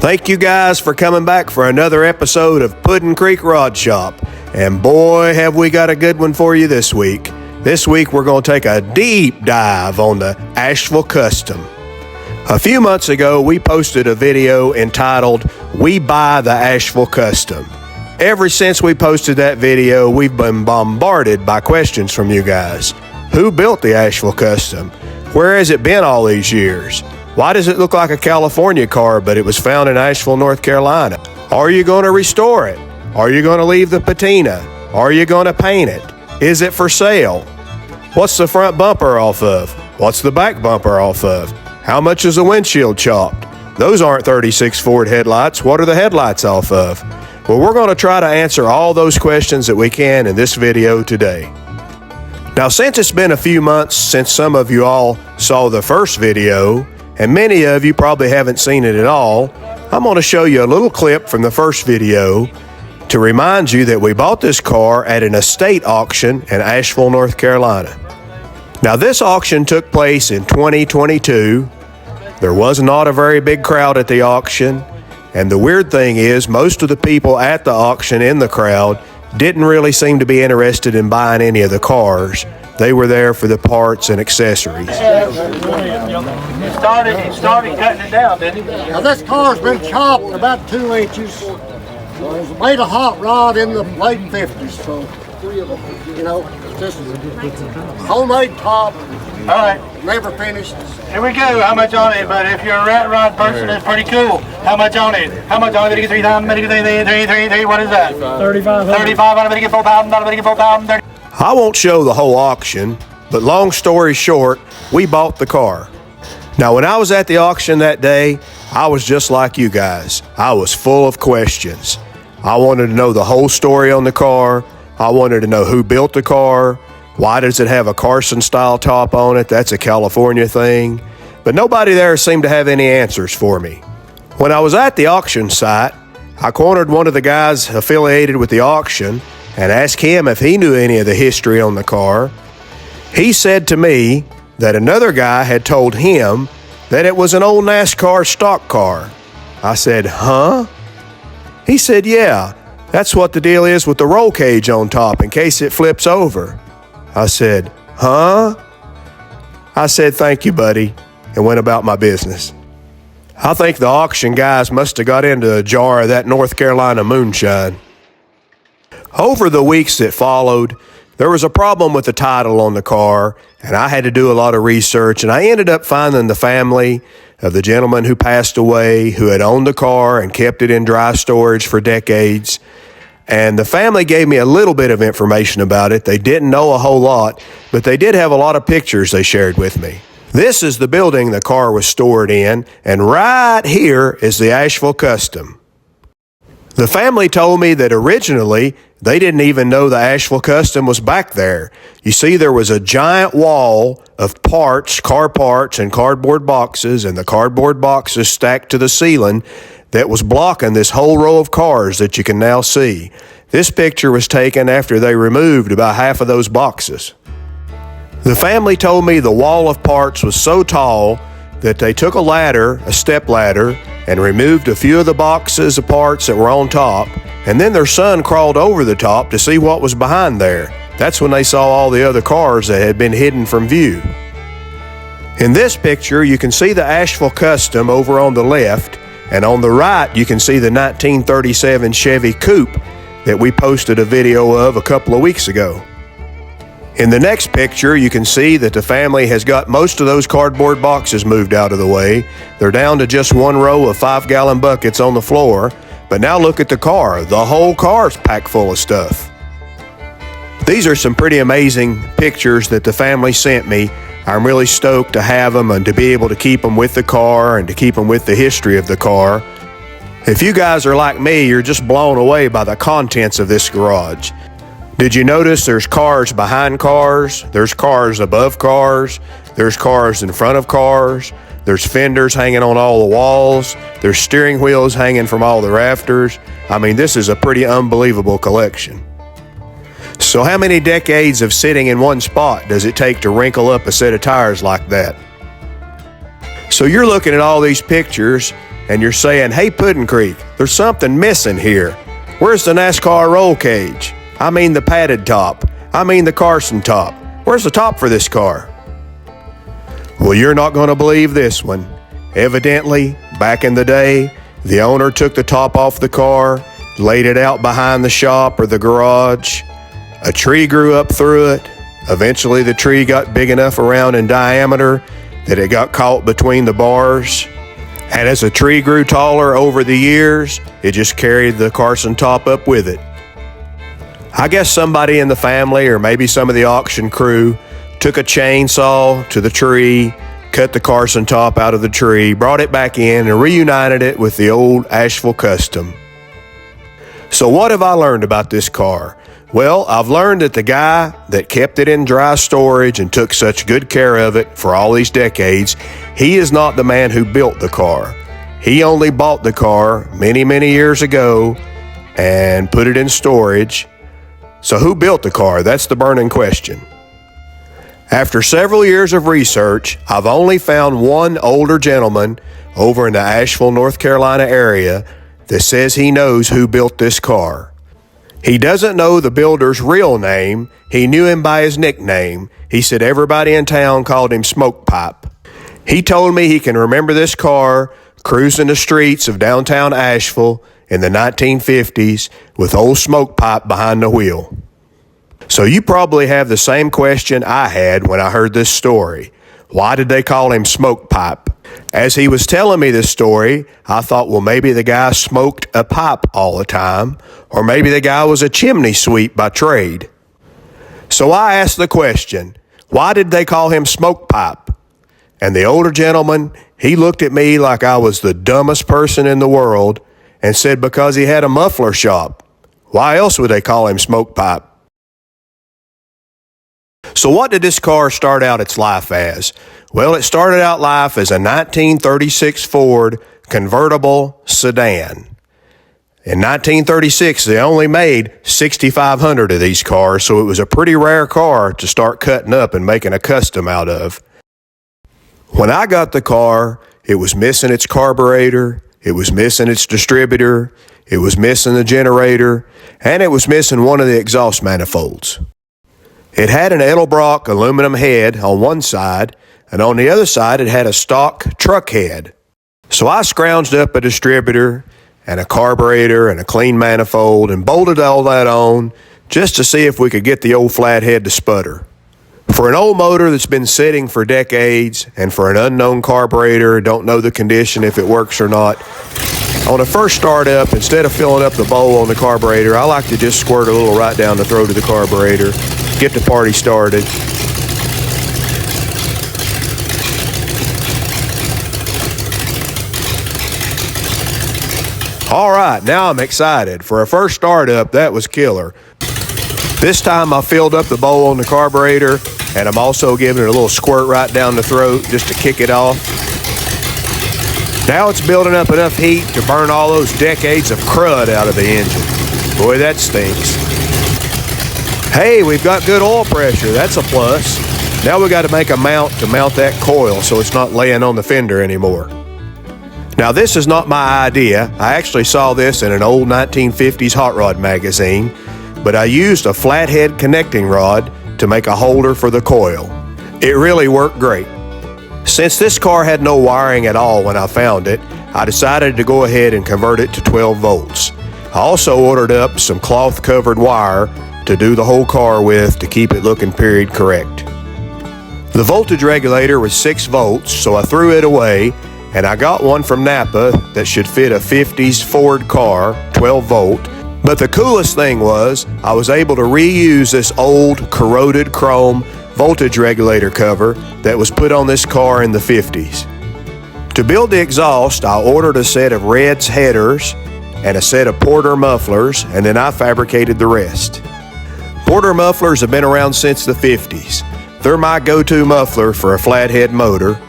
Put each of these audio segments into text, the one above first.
Thank you guys for coming back for another episode of Puddin' Creek Rod Shop. And boy, have we got a good one for you this week. This week we're going to take a deep dive on the Asheville Custom. A few months ago, we posted a video entitled, "We Buy the Asheville Custom." Ever since we posted that video, we've been bombarded by questions from you guys. Who built the Asheville Custom? Where has it been all these years? Why does it look like a California car, but it was found in Asheville, North Carolina? Are you going to restore it? Are you going to leave the patina? Are you going to paint it? Is it for sale? What's the front bumper off of? What's the back bumper off of? How much is the windshield chopped? Those aren't 36 Ford headlights. What are the headlights off of? Well, we're going to try to answer all those questions that we can in this video today. Now, since it's been a few months since some of you all saw the first video, and many of you probably haven't seen it at all, I'm going to show you a little clip from the first video to remind you that we bought this car at an estate auction in Asheville, North Carolina. Now, this auction took place in 2022. There was not a very big crowd at the auction, and the weird thing is most of the people at the auction in the crowd didn't really seem to be interested in buying any of the cars. They were there for the parts and accessories. He started cutting it down, didn't he? Now this car's been chopped about 2 inches. It was made a hot rod in the late 50s, so, you know, just homemade top. All right. Never finished. Here we go. How much on it? But if you're a rat rod person, it's pretty cool. How much on it? How much on it? Did you get 3,000? What is that? 3,500. 3,500. Did you get 4,000? Did you get 4,000? I won't show the whole auction, but long story short, we bought the car. Now, when I was at the auction that day, I was just like you guys. I was full of questions. I wanted to know the whole story on the car. I wanted to know who built the car. Why does it have a Carson style top on it? That's a California thing. But nobody there seemed to have any answers for me. When I was at the auction site, I cornered one of the guys affiliated with the auction and asked him if he knew any of the history on the car. He said to me that another guy had told him that it was an old NASCAR stock car. I said, huh? He said, yeah, that's what the deal is with the roll cage on top in case it flips over. I said, huh? I said, thank you, buddy, and went about my business. I think the auction guys must have got into a jar of that North Carolina moonshine. Over the weeks that followed, there was a problem with the title on the car, and I had to do a lot of research, and I ended up finding the family of the gentleman who passed away, who had owned the car and kept it in dry storage for decades. And the family gave me a little bit of information about it. They didn't know a whole lot, but they did have a lot of pictures they shared with me. This is the building the car was stored in, and right here is the Asheville Custom. The family told me that originally they didn't even know the Asheville Custom was back there. You see, there was a giant wall of parts, car parts, and cardboard boxes, and the cardboard boxes stacked to the ceiling that was blocking this whole row of cars that you can now see. This picture was taken after they removed about half of those boxes. The family told me the wall of parts was so tall that they took a ladder, a step ladder, and removed a few of the boxes of parts that were on top, and then their son crawled over the top to see what was behind there. That's when they saw all the other cars that had been hidden from view. In this picture, you can see the Asheville Custom over on the left, and on the right, you can see the 1937 Chevy Coupe that we posted a video of a couple of weeks ago. In the next picture, you can see that the family has got most of those cardboard boxes moved out of the way. They're down to just one row of 5-gallon buckets on the floor. But now look at the car. The whole car's packed full of stuff. These are some pretty amazing pictures that the family sent me. I'm really stoked to have them and to be able to keep them with the car and to keep them with the history of the car. If you guys are like me, you're just blown away by the contents of this garage. Did you notice there's cars behind cars, there's cars above cars, there's cars in front of cars, there's fenders hanging on all the walls, there's steering wheels hanging from all the rafters. I mean, this is a pretty unbelievable collection. So how many decades of sitting in one spot does it take to wrinkle up a set of tires like that? So you're looking at all these pictures and you're saying, "Hey, Puddin' Creek, there's something missing here. Where's the NASCAR roll cage? I mean the padded top. I mean the Carson top. Where's the top for this car?" Well, you're not going to believe this one. Evidently, back in the day, the owner took the top off the car, laid it out behind the shop or the garage. A tree grew up through it. Eventually, the tree got big enough around in diameter that it got caught between the bars. And as the tree grew taller over the years, it just carried the Carson top up with it. I guess somebody in the family, or maybe some of the auction crew, took a chainsaw to the tree, cut the Carson top out of the tree, brought it back in, and reunited it with the old Asheville Custom. So what have I learned about this car? Well, I've learned that the guy that kept it in dry storage and took such good care of it for all these decades, he is not the man who built the car. He only bought the car many, many years ago and put it in storage. So who built the car? That's the burning question. After several years of research, I've only found one older gentleman over in the Asheville, North Carolina area that says he knows who built this car. He doesn't know the builder's real name. He knew him by his nickname. He said everybody in town called him Smoke Pipe. He told me he can remember this car cruising the streets of downtown Asheville in the 1950s with old Smoke Pipe behind the wheel. So you probably have the same question I had when I heard this story. Why did they call him Smoke Pipe? As he was telling me this story, I thought, well, maybe the guy smoked a pipe all the time, or maybe the guy was a chimney sweep by trade. So I asked the question, why did they call him Smoke Pipe? And the older gentleman, he looked at me like I was the dumbest person in the world and said because he had a muffler shop. Why else would they call him Smoke Pipe? So what did this car start out its life as? Well, it started out life as a 1936 Ford convertible sedan. In 1936, they only made 6,500 of these cars, so it was a pretty rare car to start cutting up and making a custom out of. When I got the car, it was missing its carburetor, it was missing its distributor, it was missing the generator, and it was missing one of the exhaust manifolds. It had an Edelbrock aluminum head on one side, and on the other side it had a stock truck head. So I scrounged up a distributor and a carburetor and a clean manifold and bolted all that on just to see if we could get the old flathead to sputter. For an old motor that's been sitting for decades and for an unknown carburetor, don't know the condition if it works or not, on a first startup, instead of filling up the bowl on the carburetor, I like to just squirt a little right down the throat of the carburetor, get the party started. All right, now I'm excited. For a first startup, that was killer. This time I filled up the bowl on the carburetor, and I'm also giving it a little squirt right down the throat just to kick it off. Now it's building up enough heat to burn all those decades of crud out of the engine. Boy, that stinks. Hey, we've got good oil pressure. That's a plus. Now we got to make a mount to mount that coil so it's not laying on the fender anymore. Now this is not my idea. I actually saw this in an old 1950s hot rod magazine, but I used a flathead connecting rod to make a holder for the coil. It really worked great. Since this car had no wiring at all when I found it, I decided to go ahead and convert it to 12 volts. I also ordered up some cloth-covered wire to do the whole car with to keep it looking period correct. The voltage regulator was 6 volts, so I threw it away, and I got one from Napa that should fit a 50s Ford car, 12 volt. But the coolest thing was, I was able to reuse this old corroded chrome voltage regulator cover that was put on this car in the 50s. To build the exhaust, I ordered a set of Red's headers and a set of Porter mufflers, and then I fabricated the rest. Porter mufflers have been around since the 50s. They're my go-to muffler for a flathead motor.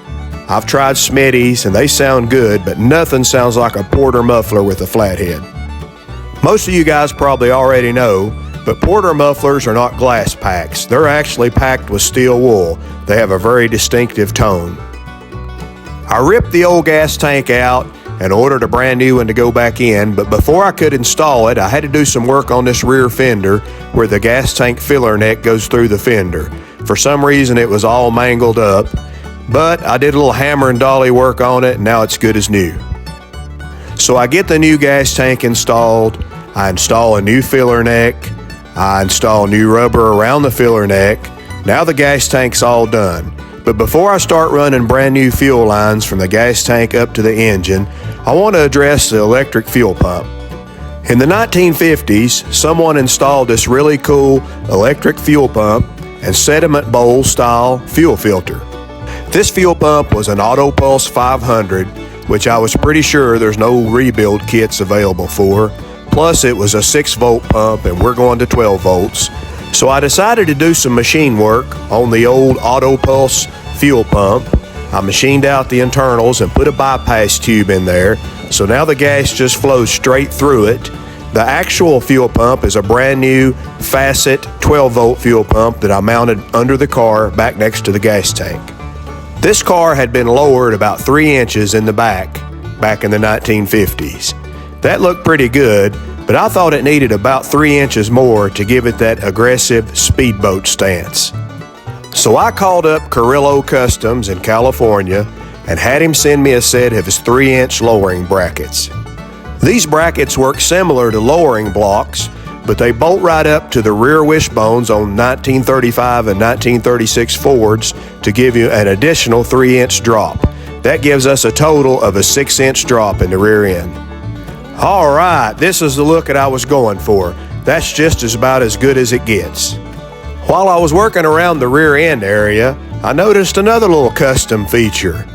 I've tried Smitty's and they sound good, but nothing sounds like a Porter muffler with a flathead. Most of you guys probably already know, but Porter mufflers are not glass packs. They're actually packed with steel wool. They have a very distinctive tone. I ripped the old gas tank out and ordered a brand new one to go back in, but before I could install it, I had to do some work on this rear fender where the gas tank filler neck goes through the fender. For some reason, it was all mangled up, but I did a little hammer and dolly work on it, and now it's good as new. So I get the new gas tank installed, I install a new filler neck, I install new rubber around the filler neck. Now the gas tank's all done. But before I start running brand new fuel lines from the gas tank up to the engine, I want to address the electric fuel pump. In the 1950s, someone installed this really cool electric fuel pump and sediment bowl style fuel filter. This fuel pump was an Autopulse 500, which I was pretty sure there's no rebuild kits available for. Plus it was a 6-volt pump and we're going to 12 volts. So I decided to do some machine work on the old Autopulse fuel pump. I machined out the internals and put a bypass tube in there, so now the gas just flows straight through it. The actual fuel pump is a brand new Facet 12-volt fuel pump that I mounted under the car back next to the gas tank. This car had been lowered about 3 inches in the back in the 1950s. That looked pretty good, but I thought it needed about 3 inches more to give it that aggressive speedboat stance. So I called up Carson Customs in California and had him send me a set of his 3-inch lowering brackets. These brackets work similar to lowering blocks, but they bolt right up to the rear wishbones on 1935 and 1936 Fords to give you an additional 3-inch drop. That gives us a total of a 6-inch drop in the rear end. All right, this is the look that I was going for. That's just about as good as it gets. While I was working around the rear end area, I noticed another little custom feature.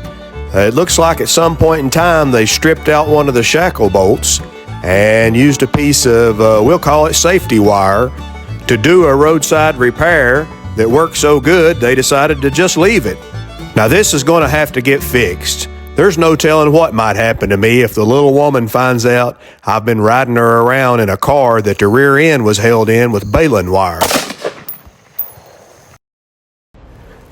It looks like at some point in time they stripped out one of the shackle bolts and used a piece of, we'll call it safety wire, to do a roadside repair that worked so good they decided to just leave it. Now this is going to have to get fixed. There's no telling what might happen to me if the little woman finds out I've been riding her around in a car that the rear end was held in with baling wire.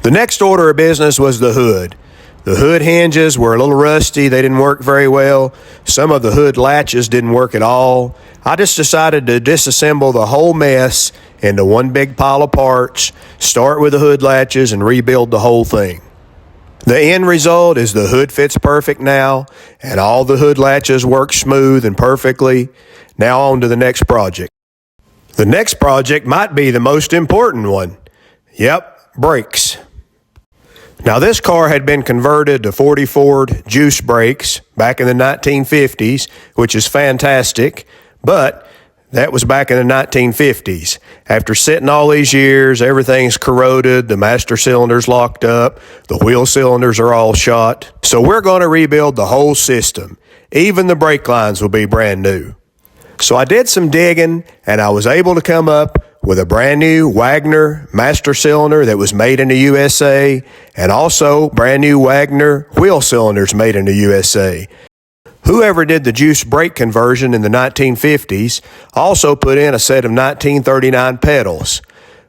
The next order of business was the hood. The hood hinges were a little rusty, they didn't work very well. Some of the hood latches didn't work at all. I just decided to disassemble the whole mess into one big pile of parts, start with the hood latches and rebuild the whole thing. The end result is the hood fits perfect now, and all the hood latches work smooth and perfectly. Now on to the next project. The next project might be the most important one. Yep, brakes. Now this car had been converted to 40 Ford juice brakes back in the 1950s, which is fantastic, but that was back in the 1950s. After sitting all these years, everything's corroded, the master cylinder's locked up, the wheel cylinders are all shot. So we're going to rebuild the whole system. Even the brake lines will be brand new. So I did some digging, and I was able to come up with a brand new Wagner master cylinder that was made in the USA, and also brand new Wagner wheel cylinders made in the USA. Whoever did the juice brake conversion in the 1950s also put in a set of 1939 pedals.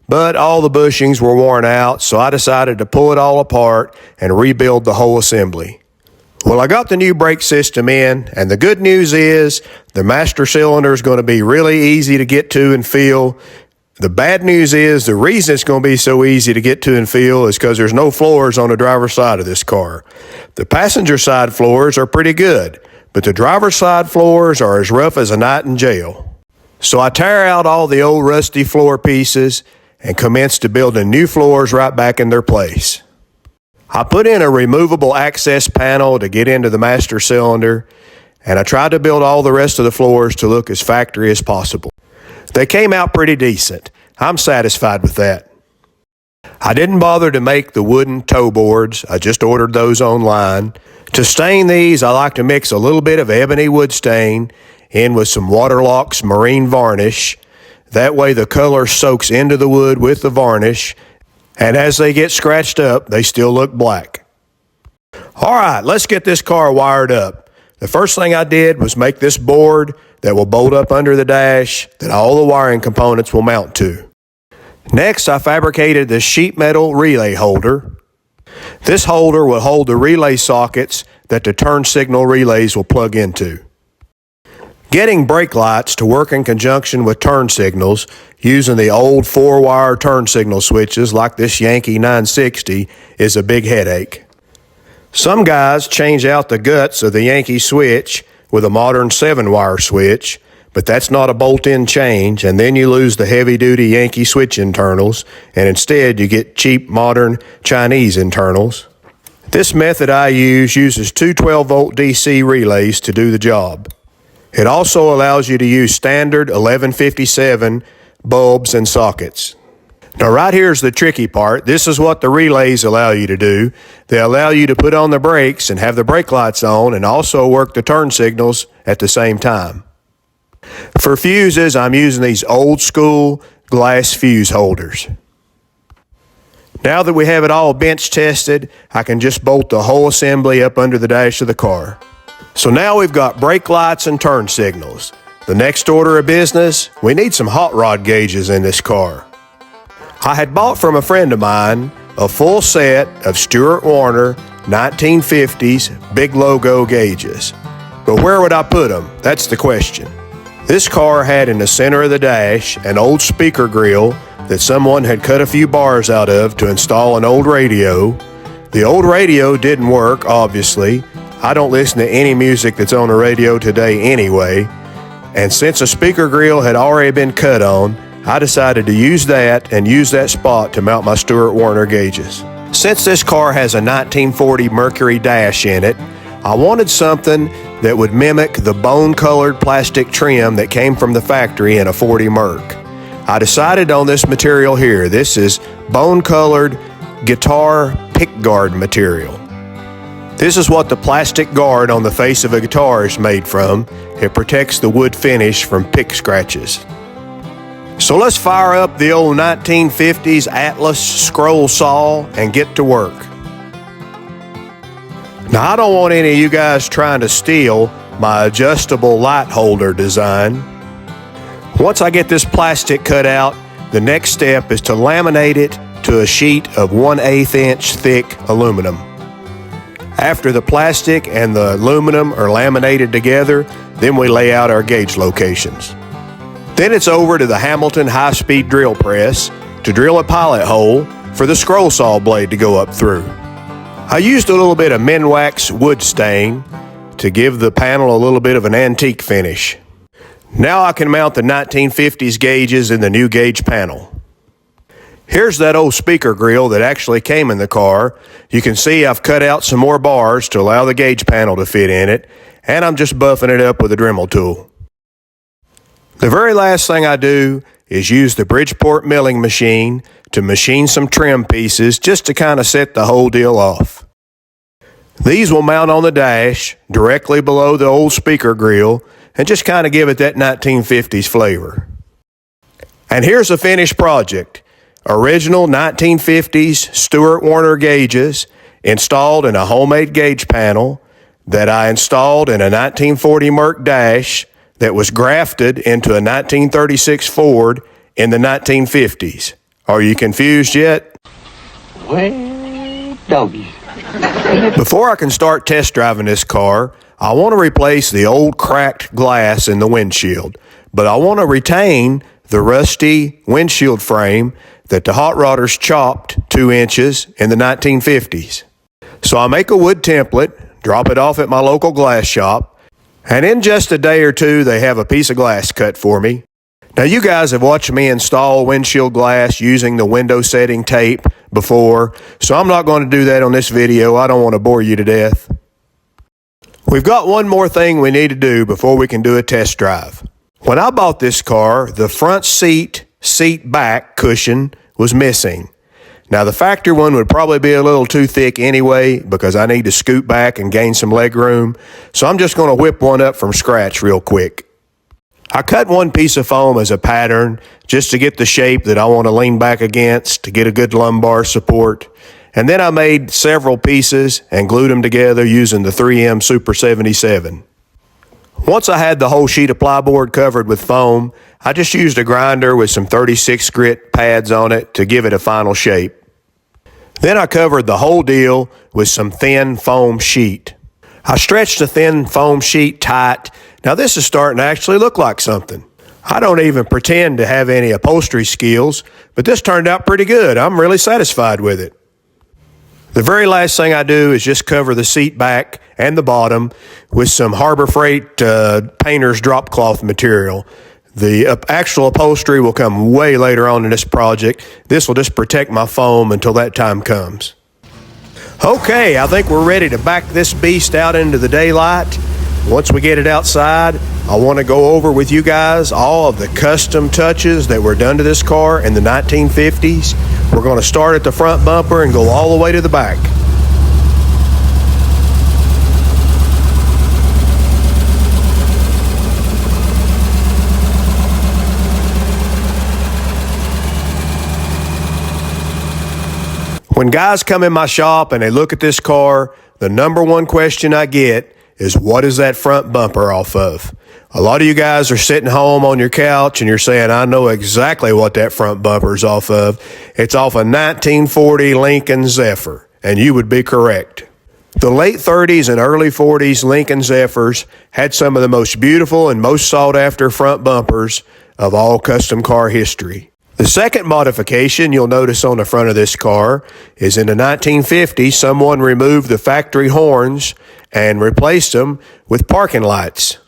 But all the bushings were worn out, so I decided to pull it all apart and rebuild the whole assembly. Well, I got the new brake system in, and the good news is the master cylinder is going to be really easy to get to and feel. The bad news is the reason it's going to be so easy to get to and feel is because there's no floors on the driver's side of this car. The passenger side floors are pretty good, but the driver's side floors are as rough as a night in jail. So I tear out all the old rusty floor pieces and commence to building new floors right back in their place. I put in a removable access panel to get into the master cylinder, and I tried to build all the rest of the floors to look as factory as possible. They came out pretty decent. I'm satisfied with that. I didn't bother to make the wooden toe boards. I just ordered those online. To stain these, I like to mix a little bit of ebony wood stain in with some Waterlox marine varnish. That way the color soaks into the wood with the varnish, and as they get scratched up, they still look black. All right, let's get this car wired up. The first thing I did was make this board that will bolt up under the dash that all the wiring components will mount to. Next, I fabricated this sheet metal relay holder. This holder will hold the relay sockets that the turn signal relays will plug into. Getting brake lights to work in conjunction with turn signals using the old 4-wire turn signal switches like this Yankee 960 is a big headache. Some guys change out the guts of the Yankee switch with a modern 7-wire switch, but that's not a bolt-in change, and then you lose the heavy-duty Yankee switch internals, and instead you get cheap modern Chinese internals. This method I use uses two 12-volt DC relays to do the job. It also allows you to use standard 1157 bulbs and sockets. Now right here's the tricky part. This is what the relays allow you to do. They allow you to put on the brakes and have the brake lights on and also work the turn signals at the same time. For fuses, I'm using these old school glass fuse holders. Now that we have it all bench tested, I can just bolt the whole assembly up under the dash of the car. So now we've got brake lights and turn signals. The next order of business, we need some hot rod gauges in this car. I had bought from a friend of mine a full set of Stewart Warner 1950s big logo gauges. But where would I put them? That's the question. This car had in the center of the dash an old speaker grill that someone had cut a few bars out of to install an old radio. The old radio didn't work, obviously. I don't listen to any music that's on the radio today anyway. And since a speaker grill had already been cut on, I decided to use that and use that spot to mount my Stewart Warner gauges. Since this car has a 1940 Mercury dash in it, I wanted something that would mimic the bone-colored plastic trim that came from the factory in a 40 Merc. I decided on this material here. This is bone-colored guitar pickguard material. This is what the plastic guard on the face of a guitar is made from. It protects the wood finish from pick scratches. So let's fire up the old 1950s Atlas scroll saw and get to work. Now I don't want any of you guys trying to steal my adjustable light holder design. Once I get this plastic cut out, the next step is to laminate it to a sheet of 1/8 inch thick aluminum. After the plastic and the aluminum are laminated together, then we lay out our gauge locations. Then it's over to the Hamilton high-speed drill press to drill a pilot hole for the scroll saw blade to go up through. I used a little bit of Minwax wood stain to give the panel a little bit of an antique finish. Now I can mount the 1950s gauges in the new gauge panel. Here's that old speaker grill that actually came in the car. You can see I've cut out some more bars to allow the gauge panel to fit in it, and I'm just buffing it up with a Dremel tool. The very last thing I do is use the Bridgeport milling machine to machine some trim pieces just to kind of set the whole deal off. These will mount on the dash directly below the old speaker grill and just kind of give it that 1950s flavor. And here's a finished project. Original 1950s Stewart Warner gauges installed in a homemade gauge panel that I installed in a 1940 Merc dash that was grafted into a 1936 Ford in the 1950s. Are you confused yet? Well, doggy. Before I can start test driving this car, I want to replace the old cracked glass in the windshield, but I want to retain the rusty windshield frame that the hot rodders chopped 2 inches in the 1950s. So I make a wood template, drop it off at my local glass shop, and in just a day or two, they have a piece of glass cut for me. Now, you guys have watched me install windshield glass using the window setting tape before, so I'm not going to do that on this video. I don't want to bore you to death. We've got one more thing we need to do before we can do a test drive. When I bought this car, the front seat back cushion was missing. Now, the factory one would probably be a little too thick anyway because I need to scoot back and gain some leg room. So I'm just going to whip one up from scratch real quick. I cut one piece of foam as a pattern just to get the shape that I want to lean back against to get a good lumbar support. And then I made several pieces and glued them together using the 3M Super 77. Once I had the whole sheet of plyboard covered with foam, I just used a grinder with some 36 grit pads on it to give it a final shape. Then I covered the whole deal with some thin foam sheet. I stretched the thin foam sheet tight. Now this is starting to actually look like something. I don't even pretend to have any upholstery skills, but this turned out pretty good. I'm really satisfied with it. The very last thing I do is just cover the seat back and the bottom with some Harbor Freight painter's drop cloth material. The actual upholstery will come way later on in this project. This will just protect my foam until that time comes. Okay, I think we're ready to back this beast out into the daylight. Once we get it outside, I want to go over with you guys all of the custom touches that were done to this car in the 1950s. We're going to start at the front bumper and go all the way to the back. When guys come in my shop and they look at this car, the number one question I get is, what is that front bumper off of? A lot of you guys are sitting home on your couch and you're saying, I know exactly what that front bumper is off of. It's off a 1940 Lincoln Zephyr, and you would be correct. The late 30s and early 40s Lincoln Zephyrs had some of the most beautiful and most sought after front bumpers of all custom car history. The second modification you'll notice on the front of this car is in the 1950s, someone removed the factory horns and replaced them with parking lights.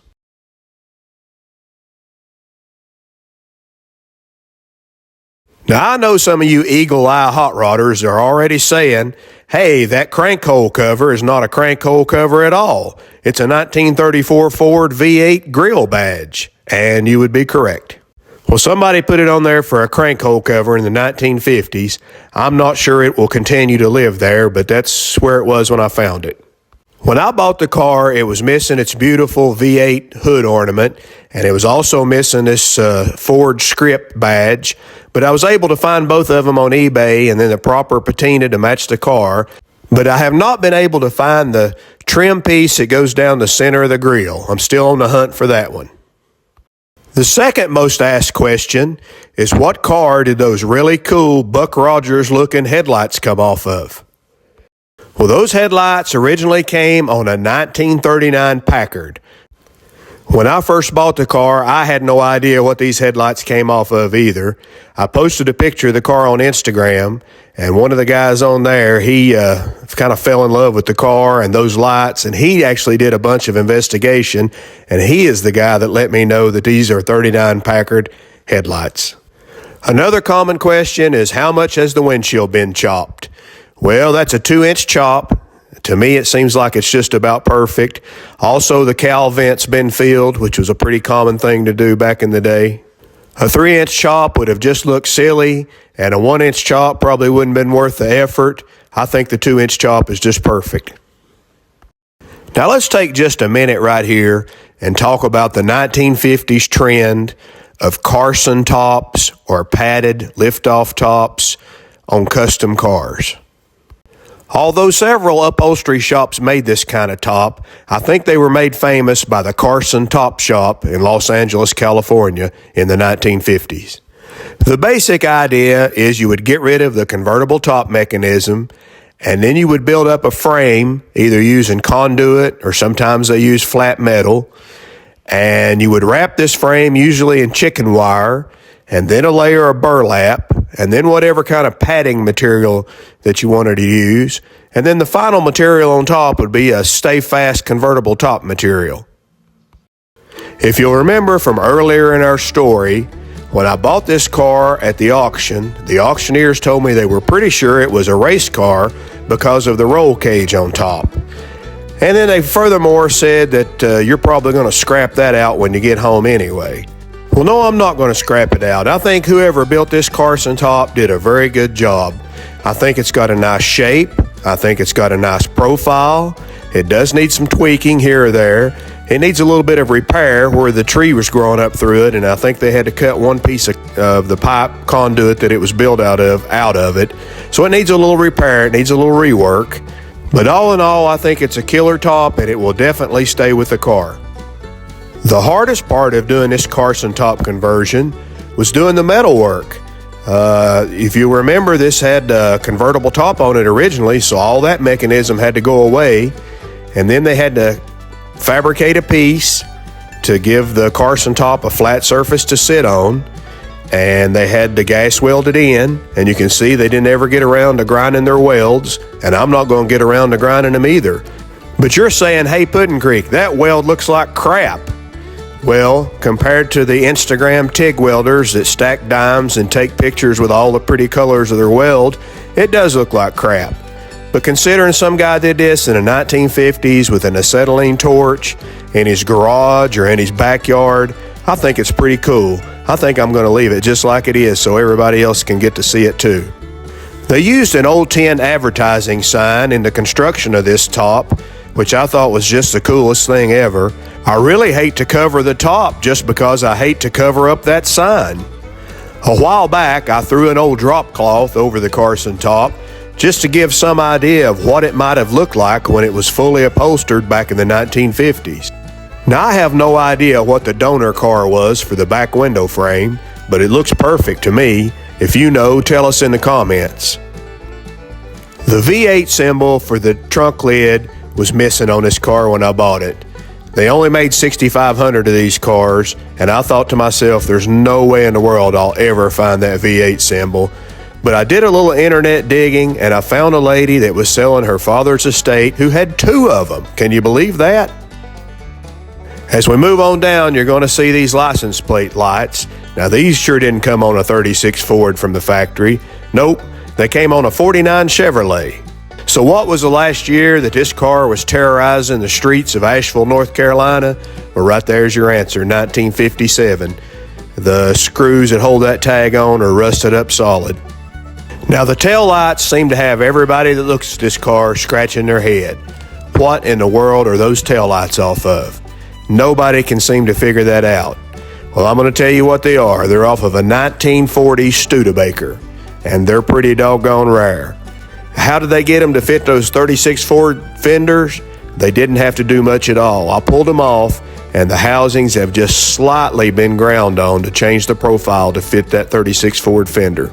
Now, I know some of you eagle-eye hot rodders are already saying, hey, that crank hole cover is not a crank hole cover at all. It's a 1934 Ford V8 grill badge. And you would be correct. Well, somebody put it on there for a crank hole cover in the 1950s. I'm not sure it will continue to live there, but that's where it was when I found it. When I bought the car, it was missing its beautiful V8 hood ornament, and it was also missing this Ford script badge, but I was able to find both of them on eBay and then the proper patina to match the car, but I have not been able to find the trim piece that goes down the center of the grill. I'm still on the hunt for that one. The second most asked question is, what car did those really cool Buck Rogers looking headlights come off of? Well, those headlights originally came on a 1939 Packard. When I first bought the car, I had no idea what these headlights came off of either. I posted a picture of the car on Instagram, and one of the guys on there, he kind of fell in love with the car and those lights, and he actually did a bunch of investigation, and he is the guy that let me know that these are 39 Packard headlights. Another common question is, how much has the windshield been chopped? Well, that's a 2-inch chop. To me, it seems like it's just about perfect. Also, the cowl vent's been filled, which was a pretty common thing to do back in the day. A 3-inch chop would have just looked silly, and a 1-inch chop probably wouldn't have been worth the effort. I think the 2-inch chop is just perfect. Now, let's take just a minute right here and talk about the 1950s trend of Carson tops or padded lift-off tops on custom cars. Although several upholstery shops made this kind of top, I think they were made famous by the Carson Top Shop in Los Angeles, California in the 1950s. The basic idea is you would get rid of the convertible top mechanism, and then you would build up a frame, either using conduit or sometimes they use flat metal, and you would wrap this frame usually in chicken wire, and then a layer of burlap, and then whatever kind of padding material that you wanted to use. And then the final material on top would be a stay-fast convertible top material. If you'll remember from earlier in our story, when I bought this car at the auction, the auctioneers told me they were pretty sure it was a race car because of the roll cage on top. And then they furthermore said that you're probably going to scrap that out when you get home anyway. Well, no, I'm not going to scrap it out. I think whoever built this Carson top did a very good job. I think it's got a nice shape. I think it's got a nice profile. It does need some tweaking here or there. It needs a little bit of repair where the tree was growing up through it, and I think they had to cut one piece of the pipe conduit that it was built out of it. So it needs a little repair. It needs a little rework. But all in all, I think it's a killer top, and it will definitely stay with the car. The hardest part of doing this Carson top conversion was doing the metal work. If you remember, this had a convertible top on it originally, so all that mechanism had to go away. And then they had to fabricate a piece to give the Carson top a flat surface to sit on. And they had the gas welded in, and you can see they didn't ever get around to grinding their welds, and I'm not going to get around to grinding them either. But you're saying, hey, Puddin' Creek, that weld looks like crap. Well, compared to the Instagram TIG welders that stack dimes and take pictures with all the pretty colors of their weld, it does look like crap. But considering some guy did this in the 1950s with an acetylene torch in his garage or in his backyard, I think it's pretty cool. I think I'm going to leave it just like it is so everybody else can get to see it too. They used an old tin advertising sign in the construction of this top, which I thought was just the coolest thing ever. I really hate to cover the top just because I hate to cover up that sign. A while back, I threw an old drop cloth over the Carson top just to give some idea of what it might have looked like when it was fully upholstered back in the 1950s. Now, I have no idea what the donor car was for the back window frame, but it looks perfect to me. If you know, tell us in the comments. The V8 symbol for the trunk lid was missing on this car when I bought it. They only made 6,500 of these cars, and I thought to myself, there's no way in the world I'll ever find that V8 symbol. But I did a little internet digging, and I found a lady that was selling her father's estate who had 2 of them. Can you believe that? As we move on down, you're going to see these license plate lights. Now, these sure didn't come on a 36 Ford from the factory. Nope, they came on a 49 Chevrolet. So what was the last year that this car was terrorizing the streets of Asheville, North Carolina? Well, right there's your answer, 1957. The screws that hold that tag on are rusted up solid. Now, the tail lights seem to have everybody that looks at this car scratching their head. What in the world are those tail lights off of? Nobody can seem to figure that out. Well, I'm going to tell you what they are. They're off of a 1940 Studebaker, and they're pretty doggone rare. How did they get them to fit those 36 Ford fenders? They didn't have to do much at all. I pulled them off, and the housings have just slightly been ground on to change the profile to fit that 36 Ford fender.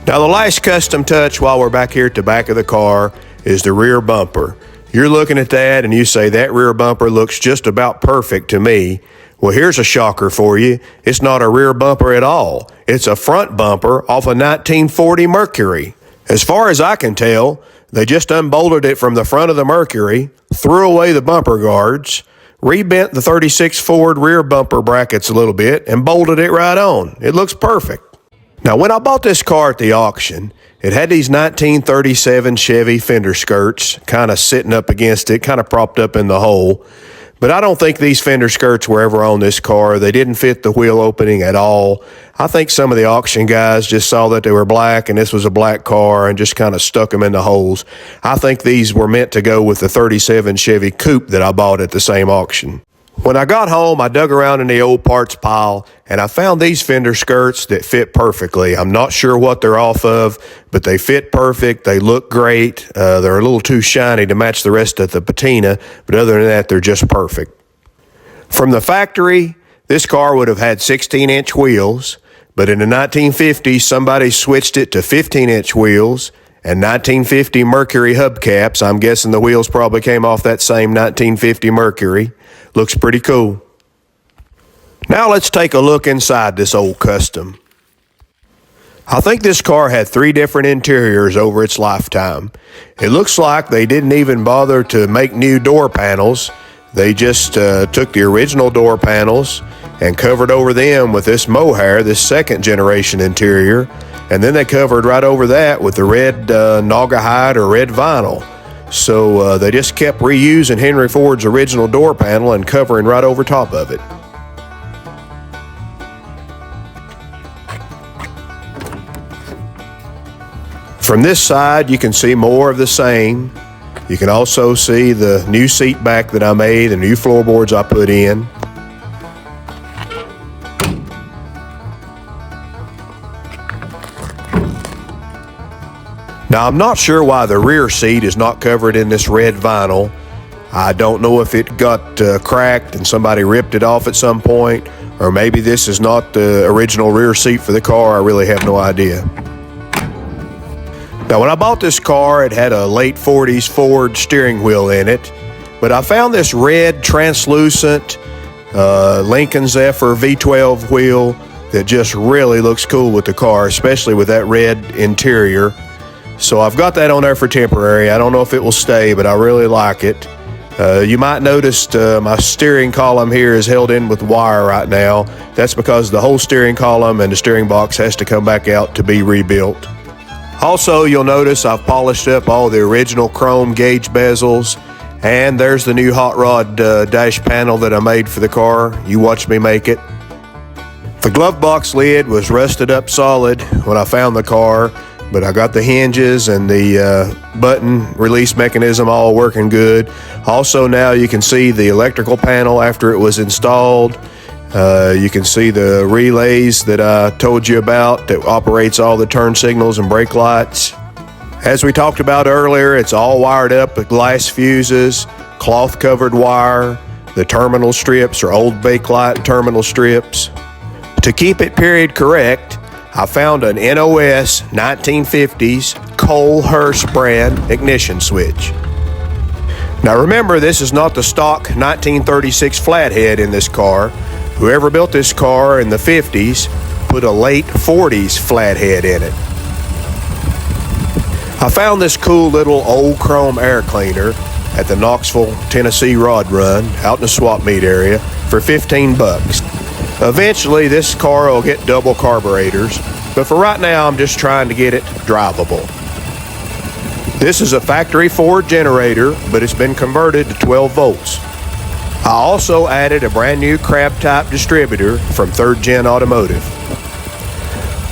Now, the last custom touch while we're back here at the back of the car is the rear bumper. You're looking at that and you say that rear bumper looks just about perfect to me. Well, here's a shocker for you. It's not a rear bumper at all. It's a front bumper off a 1940 Mercury. As far as I can tell, they just unbolted it from the front of the Mercury, threw away the bumper guards, rebent the 36 Ford rear bumper brackets a little bit, and bolted it right on. It looks perfect. Now, when I bought this car at the auction, it had these 1937 Chevy fender skirts kind of sitting up against it, kind of propped up in the hole. But I don't think these fender skirts were ever on this car. They didn't fit the wheel opening at all. I think some of the auction guys just saw that they were black and this was a black car and just kind of stuck them in the holes. I think these were meant to go with the 37 Chevy Coupe that I bought at the same auction. When I got home, I dug around in the old parts pile, and I found these fender skirts that fit perfectly. I'm not sure what they're off of, but they fit perfect. They look great. They're a little too shiny to match the rest of the patina, but other than that, they're just perfect. From the factory, this car would have had 16-inch wheels, but in the 1950s, somebody switched it to 15-inch wheels and 1950 Mercury hubcaps. I'm guessing the wheels probably came off that same 1950 Mercury. Looks pretty cool. Now let's take a look inside this old Custom. I think this car had 3 different interiors over its lifetime. It looks like they didn't even bother to make new door panels. They just took the original door panels and covered over them with this mohair, this second generation interior, and then they covered right over that with the red Naugahyde or red vinyl. So they just kept reusing Henry Ford's original door panel and covering right over top of it. From this side, you can see more of the same. You can also see the new seat back that I made, the new floorboards I put in. Now, I'm not sure why the rear seat is not covered in this red vinyl. I don't know if it got cracked and somebody ripped it off at some point, or maybe this is not the original rear seat for the car. I really have no idea. Now, when I bought this car, it had a late 40s Ford steering wheel in it, but I found this red translucent Lincoln Zephyr V12 wheel that just really looks cool with the car, especially with that red interior. So I've got that on there for temporary. I don't know if it will stay, but I really like it. You might notice my steering column here is held in with wire right now. That's because the whole steering column and the steering box has to come back out to be rebuilt. Also, you'll notice I've polished up all the original chrome gauge bezels, and there's the new hot rod dash panel that I made for the car. You watched me make it. The glove box lid was rusted up solid when I found the car, but I got the hinges and the button release mechanism all working good. Also, now you can see the electrical panel after it was installed. You can see the relays that I told you about that operates all the turn signals and brake lights. As we talked about earlier, it's all wired up with glass fuses, cloth covered wire. The terminal strips are old bakelite terminal strips. To keep it period correct, I found an NOS 1950s Cole-Hurst brand ignition switch. Now remember, this is not the stock 1936 flathead in this car. Whoever built this car in the 50s put a late 40s flathead in it. I found this cool little old chrome air cleaner at the Knoxville, Tennessee Rod Run out in the swap meet area for 15 bucks. Eventually this car will get double carburetors, but for right now I'm just trying to get it drivable. This is a factory Ford generator, but it's been converted to 12 volts. I also added a brand new crab type distributor from 3rd Gen Automotive.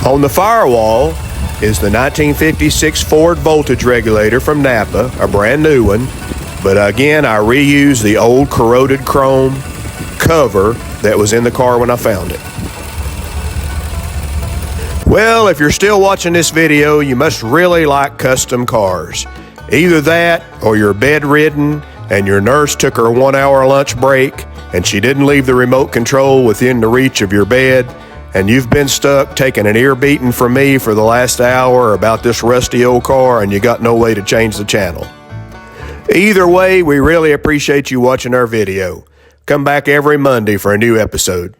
On the firewall is the 1956 Ford voltage regulator from Napa, a brand new one, but again I reused the old corroded chrome cover that was in the car when I found it. Well, if you're still watching this video, you must really like custom cars. Either that or you're bedridden and your nurse took her 1 hour lunch break and she didn't leave the remote control within the reach of your bed, and you've been stuck taking an ear beating from me for the last hour about this rusty old car and you got no way to change the channel. Either way, we really appreciate you watching our video. Come back every Monday for a new episode.